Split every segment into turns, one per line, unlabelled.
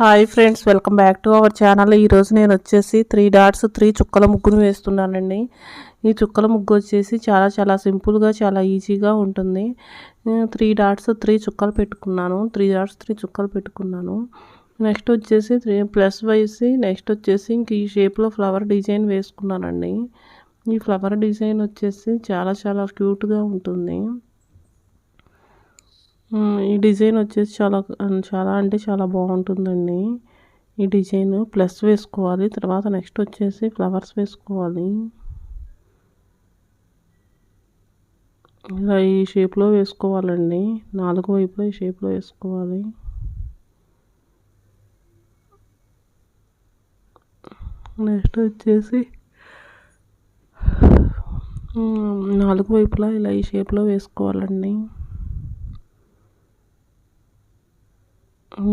Hi friends, welcome back to our channel. ఈరోజు నేను వచ్చేసి 3 డాట్స్ 3 చుక్కల ముగ్గును వేస్తున్నానండి. ఈ చుక్కల ముగ్గు వచ్చేసి చాలా సింపుల్గా చాలా ఈజీగా ఉంటుంది. 3 డాట్స్ 3 చుక్కలు పెట్టుకున్నాను. 3 డాట్స్ 3 చుక్కలు పెట్టుకున్నాను. నెక్స్ట్ వచ్చేసి 3 ప్లస్ వేసి నెక్స్ట్ వచ్చేసి ఇంక ఈ షేప్లో ఫ్లవర్ డిజైన్ వేసుకున్నానండి. ఈ ఫ్లవర్ డిజైన్ వచ్చేసి చాలా క్యూట్గా ఉంటుంది. ఈ డిజైన్ వచ్చేసి చాలా బాగుంటుందండి. ఈ డిజైన్ ప్లస్ వేసుకోవాలి. తర్వాత నెక్స్ట్ వచ్చేసి ఫ్లవర్స్ వేసుకోవాలి. ఇలా ఈ షేప్లో వేసుకోవాలండి. 4 వైపులా ఈ షేప్లో వేసుకోవాలి. నెక్స్ట్ వచ్చేసి 4 వైపులా ఇలా ఈ షేప్లో వేసుకోవాలండి.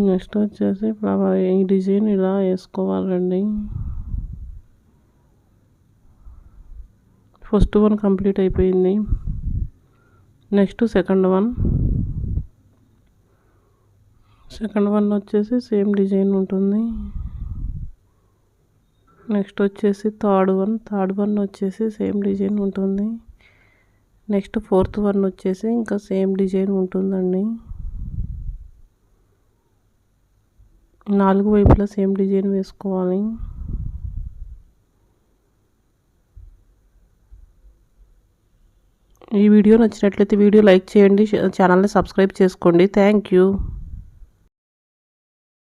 నెక్స్ట్ వచ్చేసి ఫ్లవర్ ఈ డిజైన్ ఇలా వేసుకోవాలండి. ఫస్ట్ వన్ కంప్లీట్ అయిపోయింది. నెక్స్ట్ సెకండ్ వన్ వచ్చేసి సేమ్ డిజైన్ ఉంటుంది. నెక్స్ట్ వచ్చేసి థర్డ్ వన్ వచ్చేసి సేమ్ డిజైన్ ఉంటుంది. నెక్స్ట్ ఫోర్త్ వన్ వచ్చేసి ఇంకా సేమ్ డిజైన్ ఉంటుందండి. 4 వైపులా సేమ్ డిజైన్ వేసుకోవాలి. ఈ వీడియో నచ్చినట్లయితే వీడియో లైక్ చేయండి, ఛానల్ని సబ్స్క్రైబ్ చేసుకోండి. Thank you.